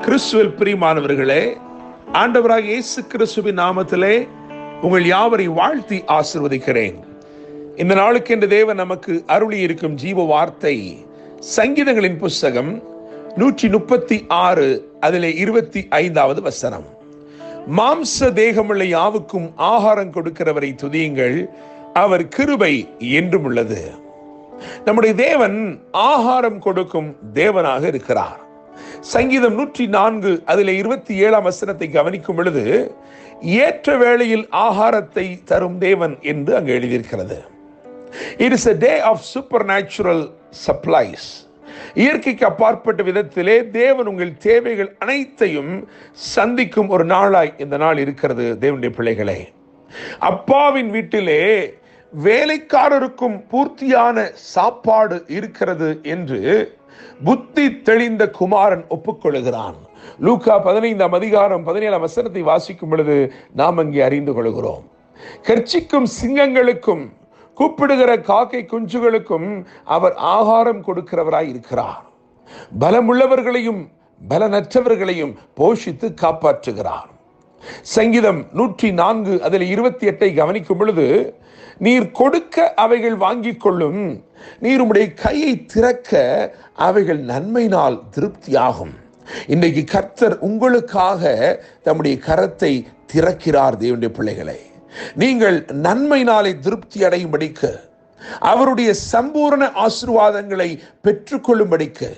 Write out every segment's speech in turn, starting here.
கிறிஸ்துவில் பிரியமானவர்களே, ஆண்டவராக இயேசு கிறிஸ்துவின் நாமத்திலே உங்கள் யாவரை வாழ்த்தி ஆசீர்வதிக்கிறேன். இந்த நாளுக்கு என்று தேவன் நமக்கு அருளி இருக்கும் ஜீவ வார்த்தை சங்கீதங்களின் புஸ்தகம் 136 அதிலே 25வது வசனம். மாம்ச தேகமுள்ள யாவுக்கும் ஆகாரம் கொடுக்கிறவரை துதியுங்கள், அவர் கிருபை என்றும் உள்ளது. நம்முடைய தேவன் ஆகாரம் கொடுக்கும் தேவனாக இருக்கிறார். சங்கீதம் 104 அதிலே 27ஆம் வசனத்தை கவனிக்கும் பொழுது ஏற்ற வேளையில் ஆகாரத்தை தரும் தேவன் என்று அங்கு எழுதியிருக்கிறது. It is a day of supernatural supplies. இயற்கைக்கு அப்பாற்பட்ட விதத்திலே தேவன் உங்கள் தேவைகள் அனைத்தையும் சந்திக்கும் ஒரு நாளாய் இந்த நாள் இருக்கிறது. தேவனுடைய பிள்ளைகளே, அப்பாவின் வீட்டிலே வேலைக்காரருக்கும் பூர்த்தியான சாப்பாடு இருக்கிறது என்று புத்தி தெளிந்த குமாரன் ஒப்புக்கொள்கிறான். லூக்கா 15ஆம் அதிகாரம் 17ஆம் வசனத்தை வாசிக்கும் பொழுது நாம் அங்கே அறிந்து கொள்கிறோம். கர்ச்சிக்கும் சிங்கங்களுக்கும் கூப்பிடுகிற காக்கை குஞ்சுகளுக்கும் அவர் ஆகாரம் கொடுக்கிறவராய் இருக்கிறார். பலமுள்ளவர்களையும் பலனற்றவர்களையும் போஷித்து காப்பாற்றுகிறார். சங்கீதம் 104 அதில் 28 கவனிக்கும் பொழுது, நீர் கொடுக்க அவைகள் வாங்கிக் கொள்ளும், நீர் உம்முடைய கையை திறக்க அவைகள் நன்மையினால் திருப்தியாகும். இன்றைக்கு கர்த்தர் உங்களுக்காக தம்முடைய கரத்தை திறக்கிறார். தேவனுடைய பிள்ளைகளை, நீங்கள் நன்மையினாலே திருப்தி அடையும்படிக்கு, அவருடைய சம்பூர்ண ஆசீர்வாதங்களை பெற்றுக்கொள்ளும்படிக்கு,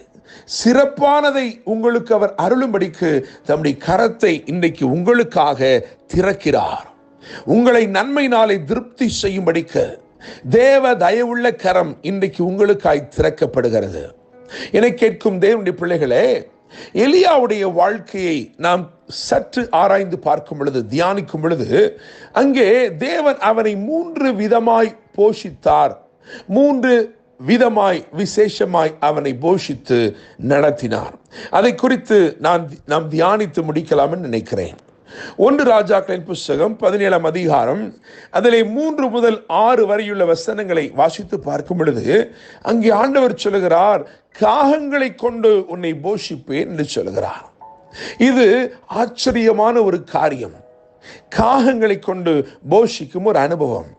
சிறப்பானதை உங்களுக்கு அவர் அருளும்படிக்கு தம்முடைய கரத்தை இன்றைக்கு உங்களுக்காக திறக்கிறார். உங்களை நன்மையினாலே திருப்தி செய்யும்படிக்கு தேவ தயவுள்ள கரம் இன்றைக்கு உங்களுக்காய் திறக்கப்படுகிறது. என கேட்கும் தேவனுடைய பிள்ளைகளே, எலியாவுடைய வாழ்க்கையை நாம் சற்று ஆராய்ந்து பார்க்கும் பொழுது, தியானிக்கும் பொழுது, அங்கே தேவன் அவனை 3 விதமாய் போஷித்தார். 3 விதமாய் விசேஷமாய் அவனை போஷித்து நடத்தினார். அதை குறித்து நாம் தியானித்து முடிக்கலாம் என்று நினைக்கிறேன். 1 ராஜாக்களின் புஸ்தகம் 17ஆம் அதிகாரம் அதிலே 3 முதல் 6 வரையுள்ள வசனங்களை வாசித்து பார்க்கும் பொழுது, அங்கே ஆண்டவர் சொல்லுகிறார், காகங்களை கொண்டு உன்னை போஷிப்பேன் என்று சொல்லுகிறார். இது ஆச்சரியமான ஒரு காரியம். காகங்களை கொண்டு போஷிக்கும் ஒரு அனுபவம்.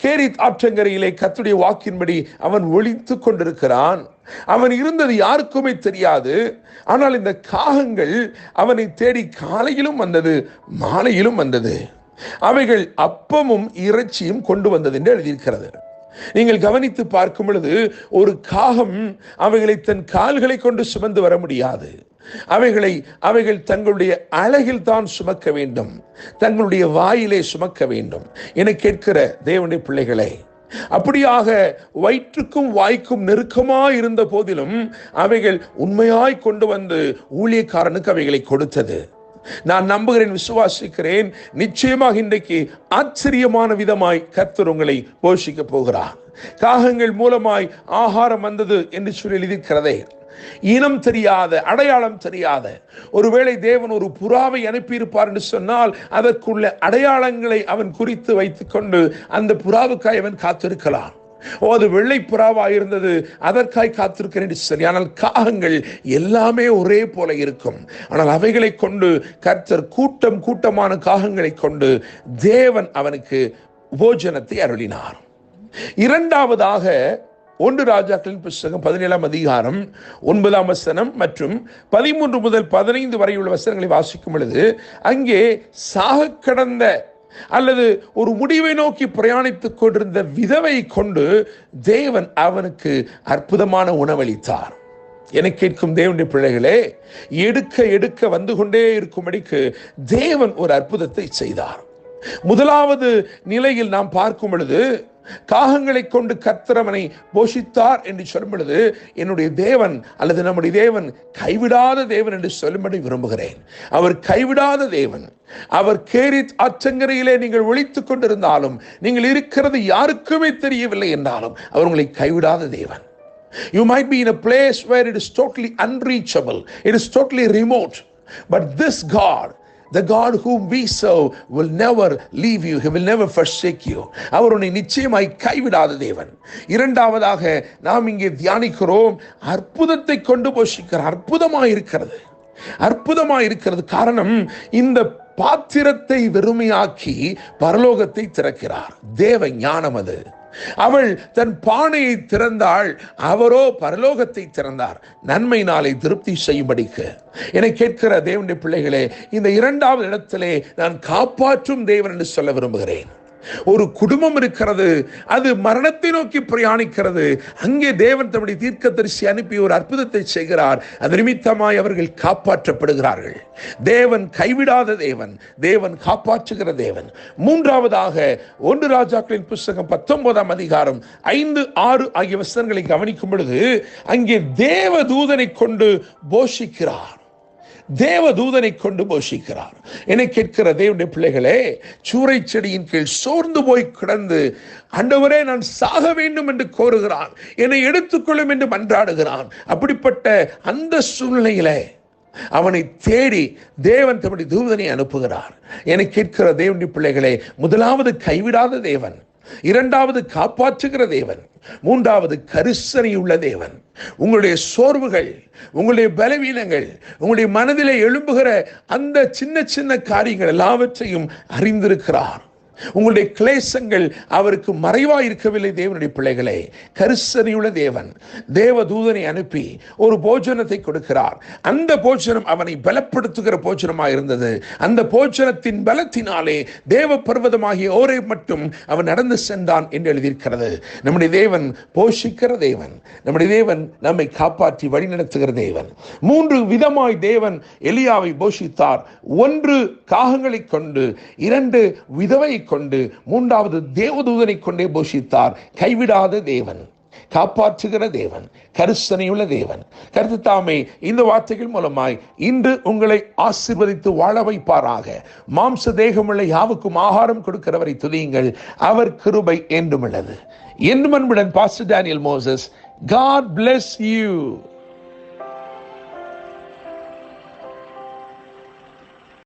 கேரித் ஆற்றங்கரையிலே கர்த்தருடைய வாக்கின்படி அவன் ஒளித்து கொண்டிருக்கிறான். அவன் இருந்தது யாருக்குமே தெரியாது. ஆனால் இந்த காகங்கள் அவனை தேடி காலையிலும் வந்தது, மாலையிலும் வந்தது. அவைகள் அப்பமும் இறைச்சியும் கொண்டு வந்தது என்று எழுதியிருக்கிறது. நீங்கள் கவனித்து பார்க்கும் பொழுது, ஒரு காகம் அவைகளை தன் கால்களை கொண்டு சுமந்து வர முடியாது. அவைகள் தங்களுடைய அழகில் தான் சுமக்க வேண்டும், தங்களுடைய வாயிலே சுமக்க வேண்டும் என கேட்கிற தேவனுடைய பிள்ளைகளே, அப்படியாக வயிற்றுக்கும் வாய்க்கும் நெருக்கமாய் இருந்த போதிலும் அவைகள் உண்மையாய் கொண்டு வந்து ஊழியக்காரனுக்கு அவைகளை கொடுத்தது. நான் நம்புகிறேன், விசுவாசிக்கிறேன், நிச்சயமாக இன்றைக்கு ஆச்சரியமான விதமாய் கர்த்தர் உங்களை போஷிக்க போகிறார். காகங்கள் மூலமாய் ஆகாரம் வந்தது என்று சொல்லி எழுதியிருக்கிறதே. இனம் தெரியாத, அடையாளம் தெரியாத, ஒருவேளை தேவன் ஒரு புறாவை அனுப்பியிருப்பார் என்று சொன்னால் அதற்குள்ள அடையாளங்களை அவன் குறித்து வைத்துக் கொண்டு அந்த புறாவுக்காய் அவன் காத்திருக்கலாம். அது வெள்ளை புறாவா இருந்தது, அதற்காய் காத்திருக்கிறேன் சரி. ஆனால் காகங்கள் எல்லாமே ஒரே போல இருக்கும். ஆனால் அவைகளை கொண்டு கர்த்தர் கூட்டமான காகங்களை கொண்டு தேவன் அவனுக்கு போஜனத்தை அருளினார். இரண்டாவதாக 1 ராஜாக்களின் புஸ்தகம் 17ஆம் அதிகாரம் 9ஆம் வசனம் மற்றும் 13 முதல் 15 வரையுள்ள வசனங்களை வாசிக்கும் பொழுது, அங்கே சாக கடந்த அல்லது ஒரு முடிவை நோக்கி பிரயாணித்துக் கொண்டிருந்த விதவை கொண்டு தேவன் அவனுக்கு அற்புதமான உணவளித்தார். என கேட்கும் தேவனுடைய பிள்ளைகளே, எடுக்க வந்து கொண்டே இருக்கும்படிக்கு தேவன் ஒரு அற்புதத்தை செய்தார். முதலாவது நிலையில் நாம் பார்க்கும் பொழுது, காகங்களை கொண்டு கர்த்தர் அவனை போஷித்தார் என்று சொல்லும் பொழுது, என்னுடைய தேவன் அல்லது நம்முடைய தேவன் கைவிடாத தேவன் என்று சொல்லும்படி விரும்புகிறேன். அவர் கைவிடாத தேவன். அவர் கேரித் ஆற்றங்கரையிலே நீங்கள் ஒளித்துக் கொண்டிருந்தாலும், நீங்கள் இருக்கிறது யாருக்குமே தெரியவில்லை என்றாலும், அவர் உங்களை கைவிடாத தேவன். You might be in a place where it is totally unreachable, it is totally remote, but this God, the God whom we serve, will never leave you, he will never forsake you. அவர் உன்னை நிச்சயமாய் கைவிடாத தேவன். இரண்டாவதாக நாம் இங்கே தியானிக்கிறோம், அற்புதத்தை கொண்டு போஷிக்கிறார். அற்புதமாய் இருக்கிறது. அற்புதமா இருக்கிறது. காரணம், இந்த பாத்திரத்தை வெறுமையாக்கி பரலோகத்தை திறக்கிறார். தேவ ஞானம் அது. அவள் தன் பானையை திறந்தாள், அவரோ பரலோகத்தை திறந்தார், நன்மை நாளை திருப்தி செய்யும்படிக்கு. என கேட்கிற தேவனுடைய பிள்ளைகளே, இந்த இரண்டாவது இடத்திலே நான் காப்பாற்றும் தேவன் என்று சொல்ல விரும்புகிறேன். ஒரு குடும்பம் இருக்கிறது, அது மரணத்தை நோக்கி பிரயாணிக்கிறது. அங்கே தேவன் தம்முடைய தீர்க்கதரிசி அனுப்பி ஒரு அற்புதத்தை செய்கிறார். அது நிமித்தமாய் அவர்கள் காப்பாற்றப்படுகிறார்கள். தேவன் கைவிடாத தேவன், தேவன் காப்பாற்றுகிற தேவன். மூன்றாவதாக 1 ராஜாக்களின் புஸ்தகம் 19ஆம் அதிகாரம் 5, 6 ஆகிய வசனங்களை கவனிக்கும் பொழுது அங்கே தேவ தூதனை கொண்டு போஷிக்கிறார். தேவதூதனை கொண்டு போஷிக்கிறார். என்னை கேட்கிற தேவனுடைய பிள்ளைகளே, சூறை செடியின் கீழ் சோர்ந்து போய் கிடந்து ஆண்டவரே நான் சாக வேண்டும் என்று கோருகிறான், என்னை எடுத்துக்கொள்ளும் என்று மன்றாடுகிறான். அப்படிப்பட்ட அந்த சூழ்நிலையிலே அவனை தேடி தேவன் தம்முடைய தூதனை அனுப்புகிறார். என்னை கேட்கிற தேவனுடைய பிள்ளைகளே, முதலாவது கைவிடாத தேவன், இரண்டாவது காப்பாற்றுகிற தேவன், மூன்றாவது கரிசனையுள்ள தேவன். உங்களுடைய சோர்வுகள், உங்களுடைய பலவீனங்கள், உங்களுடைய மனதிலே எழும்புகிற அந்த சின்ன சின்ன காரியங்கள் எல்லாவற்றையும் அறிந்திருக்கிறார். உங்களுடைய கிளேசங்கள் அவருக்கு மறைவா இருக்கவில்லை. தேவனுடைய பிள்ளைகளே, கரிசனையுள்ள தேவன் தேவதூதனை அனுப்பி ஒரு போஜனத்தை கொடுக்கிறார். அந்த போஜனம் அவனை பலப்படுத்துகிற போஜனமாக இருந்தது. அந்த போஜனத்தின் பலத்தினாலே தேவ பர்வதமாகிய ஓரை மட்டும் அவன் நடந்து சென்றான் என்று எழுதியிருக்கிறது. நம்முடைய தேவன் போஷிக்கிற தேவன், நம்முடைய தேவன் நம்மை காப்பாற்றி வழிநடத்துகிற தேவன். 3 விதமாய் தேவன் எலியாவை போஷித்தார். 1 காகங்களை கொண்டு, 2 விதவை கொண்டு, 3வது தேவதூதனை கொண்டே போஷித்தார். கைவிடாத தேவன், காப்பாற்றுகிற தேவன், கரிசனையுள்ள தேவன். கர்த்தர் தாமே இந்த வார்த்தைகள் மூலமாய் இன்று உங்களை ஆசீர்வதித்து வாழ வைப்பாராக. மாம்ச தேகமுள்ள யாவுக்கும் ஆகாரம் கொடுக்கிறவரை துதியுங்கள், அவர் கிருபை என்றும் உள்ளது. என்றும் அன்புடன் pastor Daniel Moses. God bless you.